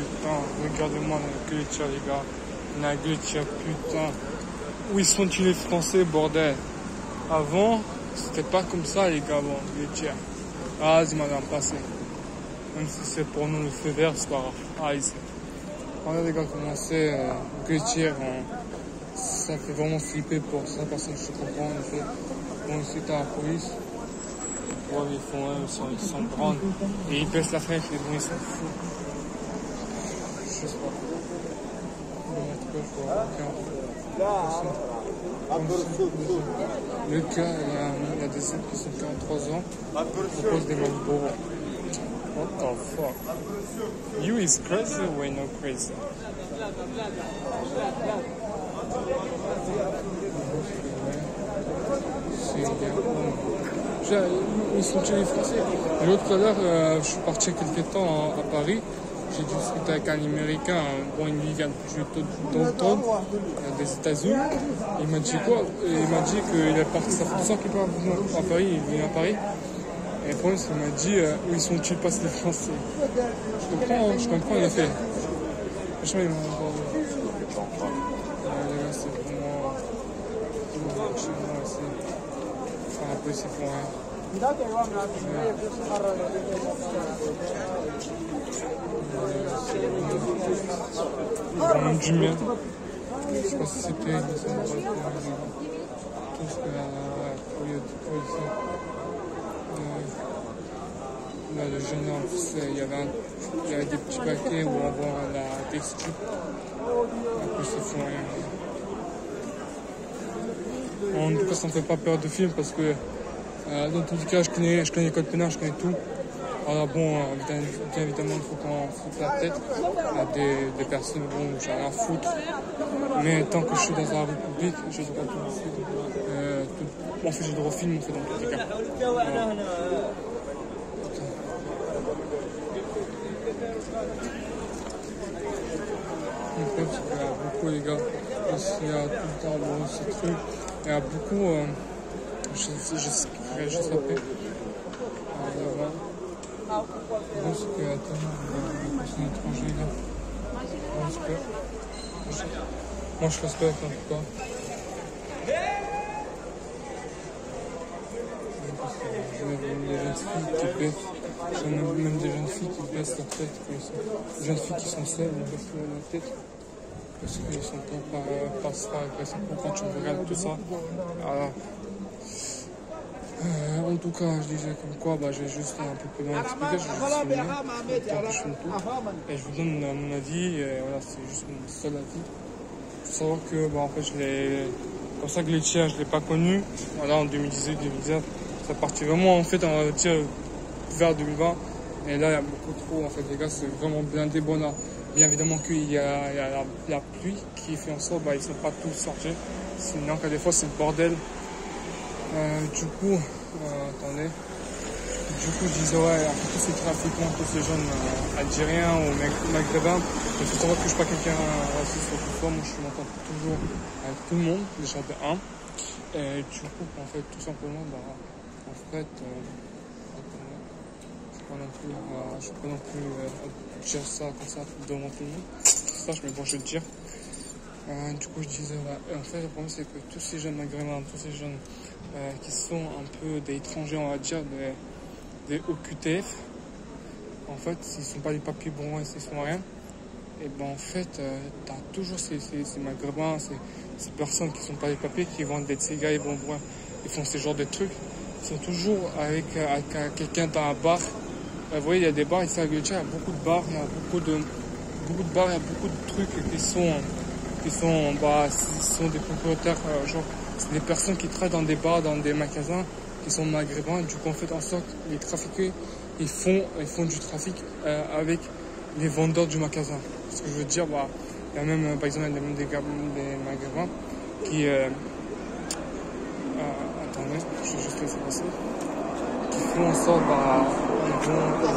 putain, regardez-moi la glitcha, les gars. La glitcha, putain. Où ils sont-ils les Français, bordel? Avant, c'était pas comme ça, les gars, bon, glitcha. Ah, vas-y, madame, passez. Même si c'est pour nous le feu vert, c'est pas grave. Ah, ici. Voilà, les gars, comment c'est, glitcha, ça fait vraiment flipper pour ça, personne je comprends, en effet. Bon, ici, t'as la police. Ouais, ils font, ils sont grands. Et ils baissent la fenêtre, les bruits, ils sont fous. Je sais pas. Bon, en tout cas, je vois aucun. Le cas, il y a des hommes qui sont 43 ans. Ils proposent des Marlboro. What the fuck? You is crazy or we not crazy? Ils sont chez les Français. L'autre tout à l'heure, je suis parti quelques temps à Paris. J'ai discuté avec un Américain, bon, il vient d'Automne, des États-Unis. Il m'a dit quoi? Il m'a dit qu'il est parti, ça fait 2 ans qu'il part à Paris, il vient à Paris. Et le problème, c'est qu'il m'a dit où ils sont-ils passés les Français? Je comprends en effet. Franchement, ils m'ont encore. Les gars, c'est vraiment. Chez moi aussi. Enfin, la police, ils font rien. Vraiment du miel. Je sais pas si c'était tout ce que là, le jeune homme, il y avait des petits paquets où on voit la texture. Après, c'est fou rien. En tout cas, ça ne fait pas peur de film parce que dans tous les cas, je connais le code pénal, je connais tout. Alors bon, bien évidemment, il faut qu'on foute la tête à des personnes où j'ai rien à foutre. Mais tant que je suis dans la République, j'ai le droit de tout. En fait, j'ai le droit de filmer, en fait, dans tous les cas. En fait, il y a beaucoup, les gars, il y a tout le temps bon, ces trucs. Il y a beaucoup, je juste après. Je pense qu'il y a tellement de personnes étrangères là. Moi je respecte en tout cas. Des jeunes filles qui baissent, même des jeunes filles qui baissent la tête. Des jeunes filles qui sont seules, elles baissent la tête. Parce qu'ils sont pas agressifs quand tu regardes tout ça. Voilà. En tout cas, je disais comme quoi, je vais juste un peu plus loin expliquer, je vais juste filmer tout. Et je vous donne mon avis, et voilà, c'est juste mon seul avis. Il faut savoir que, en fait, comme ça, Glitcher, je ne l'ai pas connu, voilà, en 2018-2019. Ça partit vraiment, en fait, on va dire, vers 2020. Et là, il y a beaucoup trop, en fait, les gars, c'est vraiment blindé. Bon, là, bien évidemment qu'il y a la pluie qui fait en sorte, ils ne sont pas tous sortis. Sinon, des fois, c'est le bordel. Du coup, attendez. Du coup, je disais, ouais, après tous ces trafiquants, tous ces jeunes algériens ou maghrébins, il faut savoir que je suis pas quelqu'un raciste ou tout ça. Moi, je m'entends toujours avec tout le monde, déjà de 1. Et du coup, en fait, tout simplement, en fait, je ne peux pas non plus dire ça comme ça devant tout le monde. Ça, mais bon, je vais le dire. Du coup, je disais, en fait, le problème, c'est que tous ces jeunes maghrébins, tous ces jeunes qui sont un peu des étrangers, on va dire, des OQTF, en fait, s'ils sont pas des papiers bons et s'ils sont rien, et en fait, tu as toujours ces maghrébins, ces personnes qui sont pas des papiers, qui vendent des cigarettes, ils font ce genre de trucs, ils sont toujours avec quelqu'un dans un bar. Vous voyez, il y a des bars ici à Glitcha, il y a beaucoup de bars, il y a beaucoup de bars, il y a beaucoup de trucs qui sont des propriétaires, genre, c'est des personnes qui travaillent dans des bars, dans des magasins, qui sont maghrébins, et du coup, en fait, en sorte, les trafiqués, ils font du trafic avec les vendeurs du magasin. Ce que je veux dire, il y a même, par exemple, des maghrébins qui, attendez, je vais juste laisser passer, qui font en sorte, ils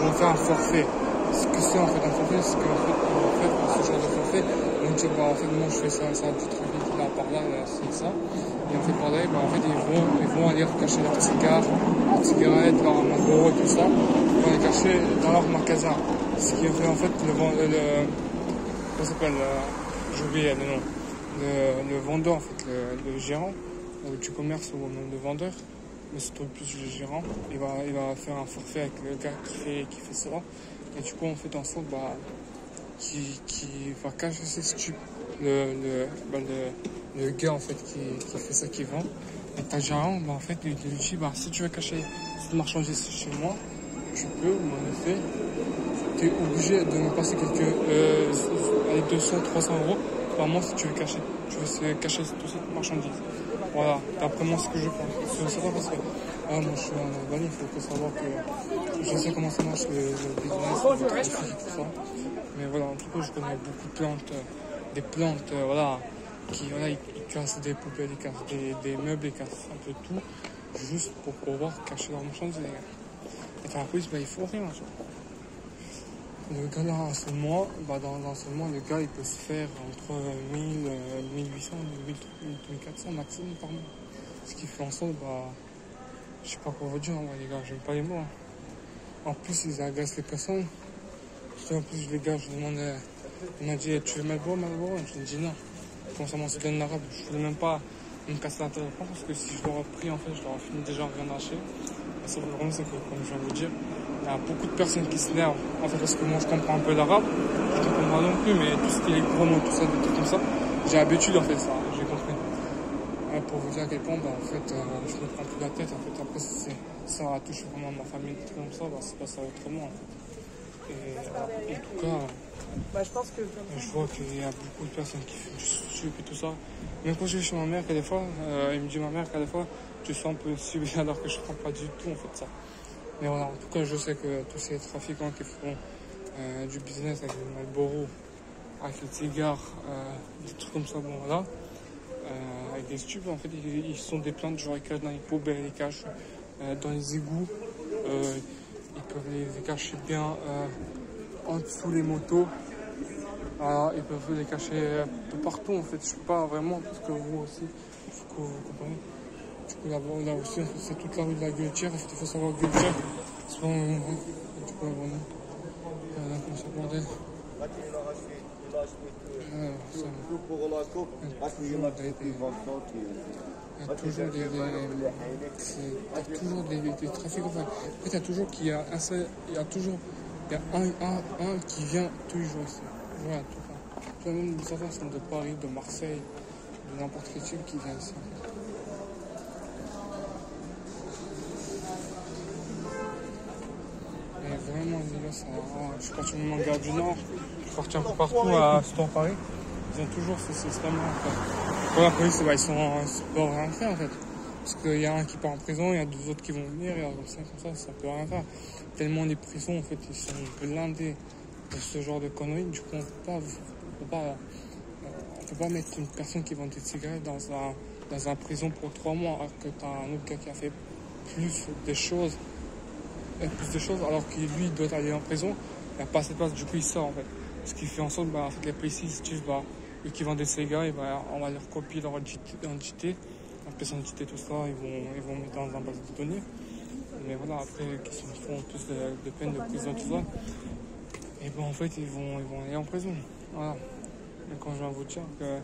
vont faire un forfait. Ce que c'est en fait un forfait, c'est qu'en fait, ce genre de forfait, on dit, en fait, moi, je fais ça du trafic là, par là, c'est ça. Et en fait, par là, en fait, ils vont aller cacher leurs cigares, leurs cigarettes, leurs Marlboro et tout ça. Ils vont les cacher dans leur magasin. Ce qui fait, en fait, comment ça s'appelle, j'ai oublié le nom, le vendeur, en fait, le gérant du commerce ou même le vendeur, mais c'est plus le gérant, il va faire un forfait avec le gars qui fait ça, et du coup on fait en sorte qui va cacher ses stupes, le gars en fait qui fait ça, qui vend, et ta gérant, en fait, il lui dit, si tu veux cacher cette marchandise chez moi, tu peux, mais en effet, tu es obligé de me passer quelques 200, 300 euros par mois si tu veux cacher toute cette marchandise. Voilà, d'après moi, ce que je pense. C'est pas parce que moi je suis en Albanie, il faut savoir que je sais comment ça marche le business, tout ça. Mais voilà, en tout cas, je connais beaucoup de plantes, des plantes, ils cassent des poubelles, ils cassent des meubles, ils cassent un peu tout, juste pour pouvoir cacher leur marchandise. Et dans la police, il faut rien. Le gars là, en ce mois, dans ce mois, le gars il peut se faire entre 1000, 1800, 1400 maximum par mois. Ce qui fait en sorte, je sais pas quoi vous dire, les gars, j'aime pas les mots. En plus, ils agacent les personnes. En plus, les gars, je demandais, il m'a dit, tu veux Malboro? Je lui ai dit non. Comment ça m'en se donne l'arabe? Je voulais même pas me casser la tête parce que si je l'aurais pris, en fait, je l'aurais fini déjà rien lâché. Et ça, le problème, c'est que, comme je viens de vous dire, il y a beaucoup de personnes qui s'énervent, en fait, parce que moi je comprends un peu l'arabe, je comprends pas non plus, mais tout ce qui est gros mots, tout ça, des trucs comme ça, j'ai l'habitude en fait, ça, j'ai compris. Pour vous dire à quel point, en fait, je me prends plus la tête, en fait, après, ça touche vraiment ma famille, des trucs comme ça, c'est pas ça autrement, en fait. Et en tout cas, je vois qu'il y a beaucoup de personnes qui font du sucre et tout ça. Même quand je vais chez ma mère, des fois, il me dit ma mère, des fois, tu sens un peu subi alors que je comprends pas du tout, en fait, ça. Mais voilà, en tout cas, je sais que tous ces trafiquants qui font du business avec le Marlboro, avec les cigares, des trucs comme ça, avec des stupes, en fait, ils sont des plantes, genre ils cachent dans les poubelles, ils cachent dans les égouts, ils peuvent les cacher bien en dessous les motos, ils peuvent les cacher un peu partout, en fait, je sais pas vraiment, parce que vous aussi, il faut que vous compreniez. Du coup, là aussi, c'est toute la rue de la Guillotière. Il faut savoir Guillotière. C'est pas un endroit. Du coup, vraiment. Comment ça bordel. Il y a toujours des trafics. En fait, il y a toujours un qui vient tous les jours ici. Voilà, tout ça. Même des enfants sont de Paris, de Marseille, de n'importe quel type qui vient ici. Vraiment, les gars, je suis parti même en Gare du Nord, je suis parti un peu partout à Paris. Ils ont toujours ce système-là. Pour la police, ils peuvent rien faire en fait. Parce qu'il y a un qui part en prison, il y a deux autres qui vont venir, et comme ça peut rien faire. Tellement les prisons, en fait, ils sont blindés pour ce genre de conneries. Du coup, on peut pas mettre une personne qui vend des cigarettes dans un prison pour 3 mois, alors que tu as un autre gars qui a fait plus de choses, alors que lui, il doit aller en prison. Il n'y a pas assez de place, du coup, il sort en fait. Ce qui fait en sorte, en fait, les policiers, si tu veux, eux qui vendent des cigarettes, on va leur copier leur identité, leur pièce d'identité, tout ça, ils vont mettre dans un base de données. Mais voilà, après, qu'ils font plus de peine de prison, tout ça, et en fait, ils vont aller en prison. Voilà. Mais quand je viens vous dire que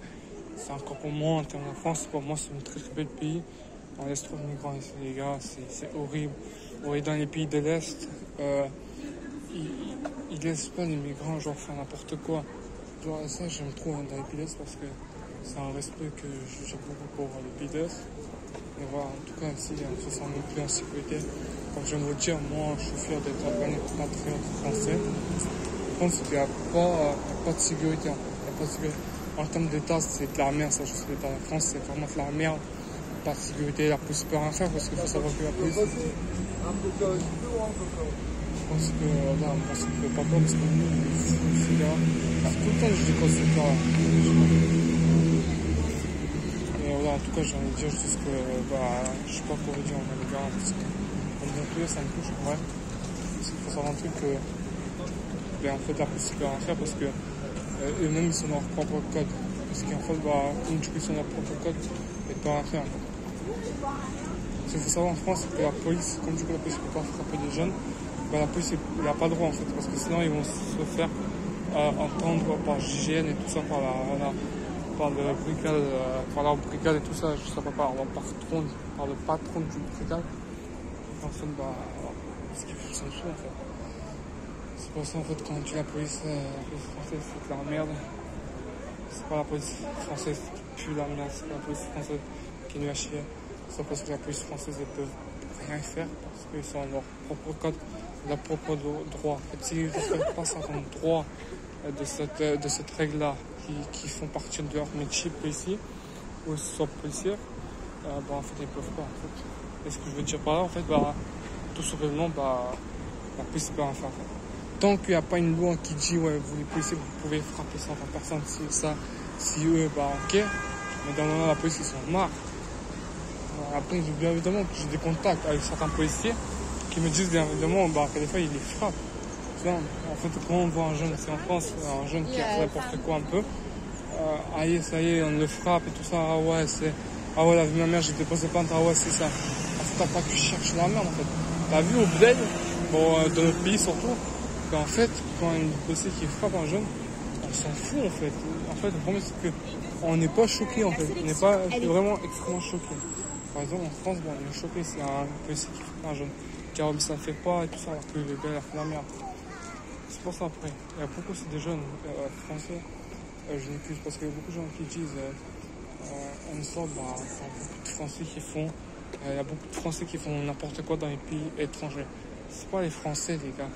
c'est encore pour moi, en termes de France, pour moi, c'est un très très bel pays. On laisse trop de migrants ici, les gars, c'est horrible. On est dans les pays de l'Est, ils laissent pas les migrants genre faire n'importe quoi. Genre ça, j'aime trop dans les pays de l'Est parce que c'est un respect que j'ai beaucoup pour les pays de l'Est. Et voilà, en tout cas, ici, on se sent non plus en sécurité. Comme je viens de vous dire, moi, je suis fier d'être albanais, patriote français. Je pense qu'il n'y a pas de sécurité. En termes d'État, c'est de la merde, ça. Je sais que l'État de France, c'est vraiment de la merde. Pas de sécurité, la police peut rien faire parce qu'il faut savoir que la police. Je pense que là, moi, ça ne peut pas parce que nous, c'est là. Tout le temps, je dis quoi, c'est là. Et voilà, en tout cas, j'ai envie de dire juste que, je sais pas quoi vous dire, les gars, parce que, comme bien plus, ça me touche, ouais. Il faut savoir un truc que, en fait, la police peut rien faire parce que, eux-mêmes, ils sont dans leur propre code. Parce qu'en fait, comme du coup, ils sont dans leur propre code, ils peuvent rien faire, en fait. Ce qu'il faut savoir en France, c'est que la police, comme du coup la police ne peut pas frapper des jeunes, la police n'a pas le droit en fait, parce que sinon ils vont se faire entendre par GIGN et tout ça, par la brigade et tout ça, je sais pas, par le patron du brigade. Personne, ce qui fonctionne tout en fait. C'est pour ça en fait quand on dit la police française c'est de la merde. C'est pas la police française qui pue la merde, c'est pas la police française qui est nulle à chier. C'est parce que la police française ne peut rien faire parce qu'ils sont dans leur propre code, leur propre droit. En fait, s'ils ne respectent pas certains droits de cette règle-là qui font partie de leur métier policier ou soit policière, en fait ils peuvent pas en fait. Et ce que je veux dire par là en fait, tout simplement la police peut rien faire. En fait. Tant qu'il n'y a pas une loi qui dit ouais vous les policiers vous pouvez frapper certaines personnes si eux ok, mais dans le moment la police ils sont marre. Après bien évidemment que j'ai des contacts avec certains policiers qui me disent bien évidemment que des fois ils les frappent. En fait quand on voit un jeune, c'est en France, un jeune qui a fait n'importe quoi un peu, ça y est on le frappe et tout ça, ah ouais la vie de ma mère j'ai déposé plainte, ah ouais c'est ça. En fait t'as pas que chercher la merde en fait. T'as vu au bled, dans notre pays surtout, qu'en fait quand il y a une policier qui frappe un jeune, on s'en fout en fait. En fait le problème c'est qu'on n'est pas choqué en fait, on n'est pas vraiment extrêmement choqué. Par exemple en France, on est choqué, c'est un policier qui frappe un jeune, car ça ne fait pas et tout ça, alors que le gars a fait la merde. C'est pour ça après, il y a beaucoup de jeunes français, je n'accuse parce qu'il y a beaucoup de gens qui disent en histoire, il y a beaucoup de Français qui font, il y a beaucoup de Français qui font n'importe quoi dans les pays étrangers. C'est pas les Français les gars,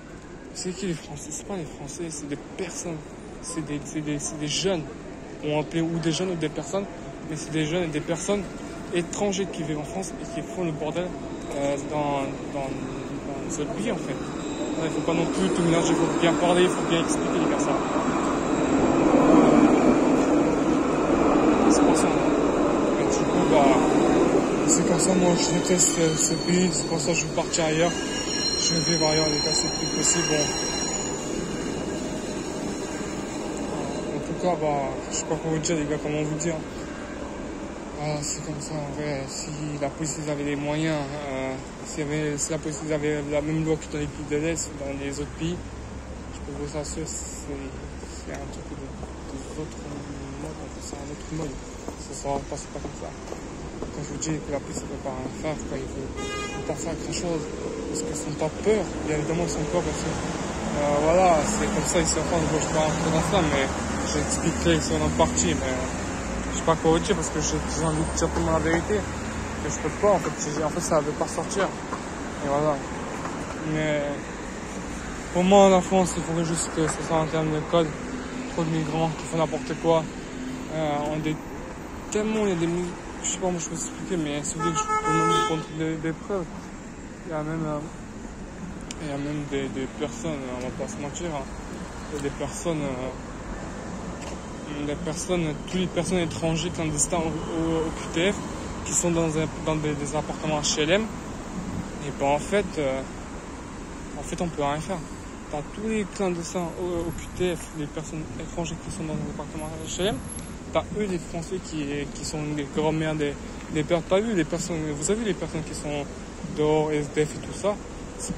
c'est qui les Français? C'est pas les Français, c'est des personnes, c'est des jeunes, on appelle ou des jeunes ou des personnes, mais c'est des jeunes et des personnes étrangers qui vivent en France et qui font le bordel dans ce pays en fait. Il ne faut pas non plus tout mélanger, il faut bien parler, il faut bien expliquer les personnes. C'est pour ça. Et du coup, c'est comme ça, moi je déteste ce pays, c'est pour ça que je veux partir ailleurs. Je veux vivre ailleurs, les gars, c'est le plus possible. En tout cas, je sais pas quoi vous dire, les gars, comment vous dire. C'est comme ça, en vrai, si la police avait les moyens, si la police avait la même loi que dans les pays de l'Est, dans les autres pays, je peux vous assurer que c'est un truc de autre mode, en fait, c'est un autre mode. Ça ne passe pas comme ça. Quand je vous dis que la police ne peut pas rien faire, quand ils ne veulent pas faire quelque chose, parce qu'ils ne sont pas peur, bien évidemment ils sont peur parce que, c'est comme ça ici en France, je ne peux pas rentrer dans ça, mais j'expliquerai sur notre partie, mais je sais pas quoi vous dire parce que j'ai envie de dire la vérité, que je peux pas en fait ça ne veut pas sortir, et voilà. Mais pour moi la France il faudrait juste que ce soit en termes de code, trop de migrants qui font n'importe quoi, tellement il y a des je sais pas comment je peux expliquer, mais si vous voulez que je peux vous montrer des preuves, il y a même des personnes, on va pas se mentir, il y a des personnes toutes les personnes étrangères clandestins au QTF qui sont dans des appartements HLM, et en fait on peut rien faire. T'as tous les clandestins au QTF, les personnes étrangères qui sont dans des appartements HLM, t'as eux les Français qui sont des grands-mères, des pères, t'as vu les personnes, vous avez vu les personnes qui sont dehors, SDF et tout ça, ces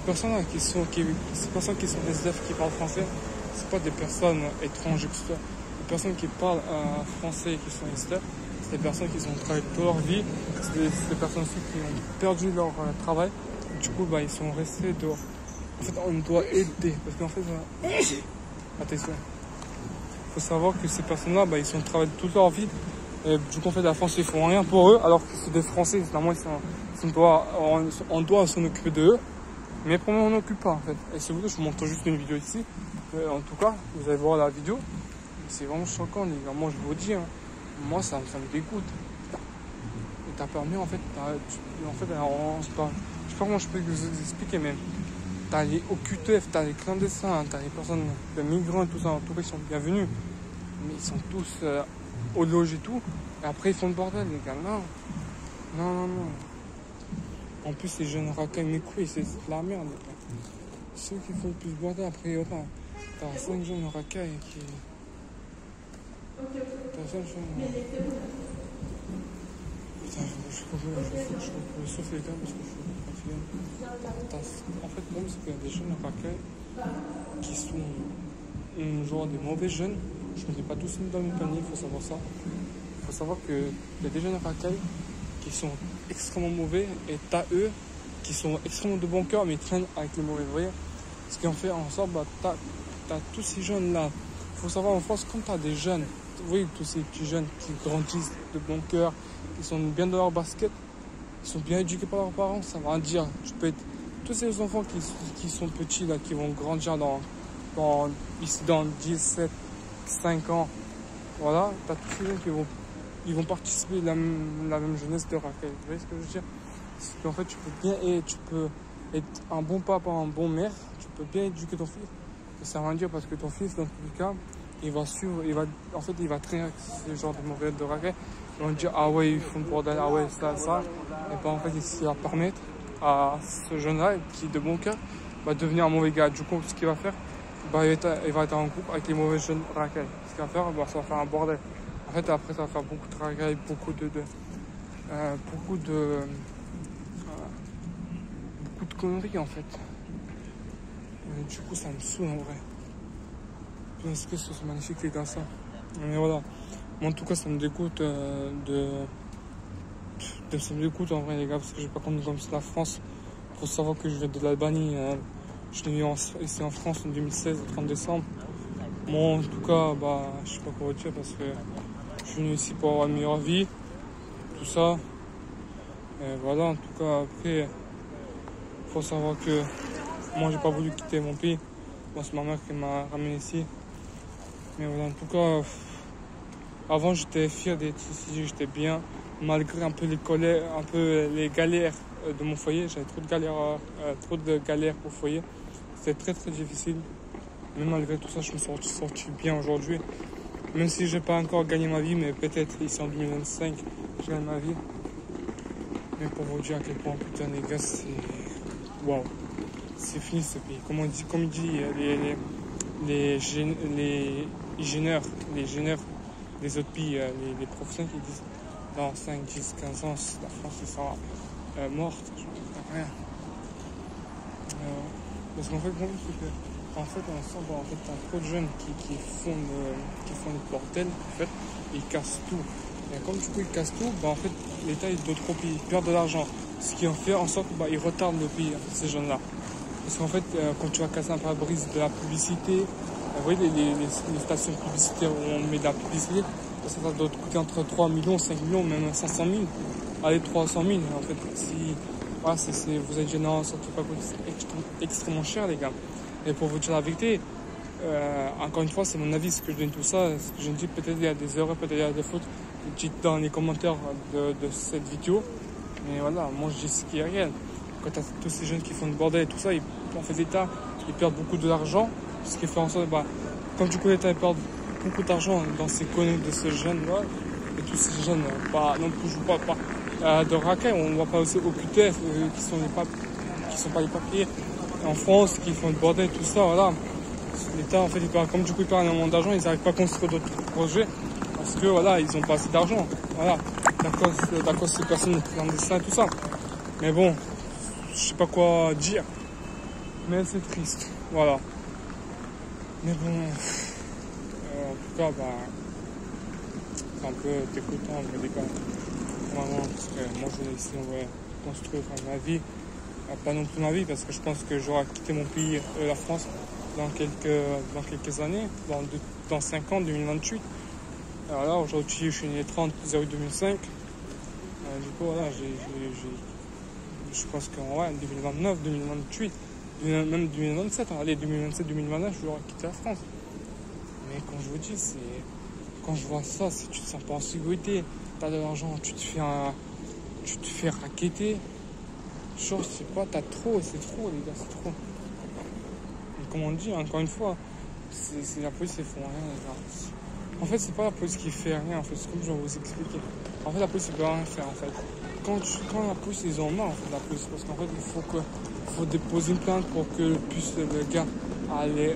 personnes qui sont des SDF qui parlent français, c'est pas des personnes étrangères que ce soit. Les personnes qui parlent français et qui sont SDF, c'est des personnes qui ont travaillé toute leur vie, c'est des personnes aussi qui ont perdu leur travail, du coup ils sont restés dehors. En fait on doit aider, parce qu'en fait, attention, il faut savoir que ces personnes-là, ils ont travaillé toute leur vie, et du coup en fait la France ils font rien pour eux, alors que c'est des Français, normalement on doit s'en occuper de eux, mais pour moi on n'occupe pas en fait. Et si vous voulez je vous montre juste une vidéo ici, en tout cas vous allez voir la vidéo, c'est vraiment choquant les gars, moi je vous dis, moi ça me dégoûte. Et t'as permis en fait, alors, je sais pas comment je peux vous expliquer, mais t'as les OQTF, t'as les clandestins, t'as les personnes, les migrants et tout ça, en tout cas ils sont bienvenus, mais ils sont tous au logis et tout, et après ils font le bordel les gars, non. En plus les jeunes racaillent mes couilles, c'est de la merde les gars. Ceux qui font le plus bordel, après t'as 5 jeunes racailles qui... T'as 5 jeunes... Putain, je souffle les gars parce que je suis fatigué. En fait, le problème, c'est qu'il y a des jeunes racailles qui sont genre des mauvais jeunes. Je ne mets pas tous dans le même panier, il faut savoir ça. Il faut savoir qu'il y a des jeunes racailles qui sont extrêmement mauvais et t'as eux qui sont extrêmement de bon cœur mais ils traînent avec les mauvais. Vous voyez, ce qui en fait en sorte, t'as tous ces jeunes là. Il faut savoir en France, quand t'as des jeunes, vous voyez tous ces petits jeunes qui grandissent de bon cœur, qui sont bien dans leur basket, ils sont bien éduqués par leurs parents, ça va dire, tu peux être tous ces enfants qui sont petits là, qui vont grandir dans 17, 5 ans, voilà, t'as tous ces jeunes qui vont participer à la même jeunesse de racaille. Vous voyez ce que je veux dire? C'est qu'en fait, tu peux être un bon papa, un bon mère, tu peux bien éduquer ton fils. Et ça va dire parce que ton fils, dans tous les cas, il va traîner avec ce genre de mauvais de racaille. Ils vont dire, ah ouais, ils font le bordel, ah ouais, ça. Et ben en fait, il va permettre à ce jeune-là, qui est de bon cœur, va devenir un mauvais gars. Du coup, ce qu'il va faire, il va être en groupe avec les mauvais jeunes racailles. Ce qu'il va faire, ça va faire un bordel. En fait, après, ça va faire beaucoup de racailles, beaucoup de conneries, en fait. Et du coup, ça me saoule, en vrai. Parce que c'est magnifique, les gars, ça. Mais voilà. Moi, en tout cas, ça me dégoûte ça me dégoûte, en vrai, les gars, parce que j'ai pas connu comme ça la France. Faut savoir que je viens de l'Albanie. Je suis venu ici en France en 2016, le 30 décembre. Moi, en tout cas, je sais pas quoi dire parce que je suis venu ici pour avoir une meilleure vie, tout ça. Et voilà, en tout cas, après, faut savoir que moi, j'ai pas voulu quitter mon pays. Moi, c'est ma mère qui m'a ramené ici. Mais voilà, en tout cas, avant, j'étais fier d'être ici, j'étais bien, malgré un peu les galères de mon foyer. J'avais trop de galères au foyer. C'était très très difficile. Mais malgré tout ça, je me suis sorti bien aujourd'hui. Même si j'ai pas encore gagné ma vie, mais peut-être ici en 2025, je gagne ma vie. Mais pour vous dire à quel point, putain, les gars, c'est... Waouh. C'est fini ce pays. Comme il dit les ingénieurs des autres pays, les professeurs qui disent dans 5, 10, 15 ans, la France sera morte, je ne sais rien. Parce qu'en fait, on sent t'as trop de jeunes qui font le bordel, en fait, et ils cassent tout. Et comme du coup ils cassent tout, en fait, l'État il doit trop payer, ils perdent de l'argent. Ce qui en fait en sorte qu'ils retardent le pays, ces jeunes-là. Parce qu'en fait, quand tu vas casser un pare-brise de la publicité, vous voyez les stations publicitaires où on met de la publicité, ça doit coûter entre 3 millions, 5 millions, même 500 000. Allez, 300 000. En fait, vous êtes gênant, ça ne peut pas coûter extrêmement cher, les gars. Et pour vous dire la vérité, encore une fois, c'est mon avis, ce que je donne tout ça. Ce que je dis, peut-être il y a des erreurs, peut-être il y a des fautes. Dites dans les commentaires de cette vidéo. Mais voilà, moi je dis ce qui est réel. Quand tu as tous ces jeunes qui font le bordel et tout ça, en fait, l'État, ils perdent beaucoup d'argent. Ce qui fait en sorte, comme du coup, l'État perd beaucoup d'argent dans ces conneries de ces jeunes-là, et tous ces jeunes, non plus, je ne vois pas de racailles, on ne voit pas aussi au QTF, qui sont pas les papiers, en France, qui font le bordel, tout ça, voilà. L'État, en fait, comme du coup, ils perdent énormément d'argent, ils n'arrivent pas à construire d'autres projets, parce que, voilà, ils n'ont pas assez d'argent, voilà. D'accord, ces personnes clandestines et tout ça. Mais bon, je sais pas quoi dire, mais c'est triste, voilà. Mais bon, en tout cas, c'est un peu dégoûtant, mais les gars, vraiment, parce que moi je vais ici, on va construire ma vie, pas non plus ma vie, parce que je pense que j'aurai quitté mon pays, la France, dans quelques années, dans 5 ans, 2028. Alors là, aujourd'hui, je suis né 30/08/2005. Du coup, voilà, je pense qu'en 2029, 2028, même 2027, allez, 2027, 2029, je vais quitter la France. Mais quand je vous dis, quand je vois ça, si tu te sens pas en sécurité, tu as de l'argent, tu te fais racketter. Genre, je sais pas, c'est trop, les gars, c'est trop. Et comme on dit, encore une fois, c'est la police, ils font rien, les gars. En fait, c'est pas la police qui fait rien, en fait, c'est comme je vais vous expliquer. En fait, la police, ils peuvent rien faire, en fait. Quand la police, ils ont marre, en fait, la police, parce qu'en fait, il faut déposer une plainte pour que le gars aller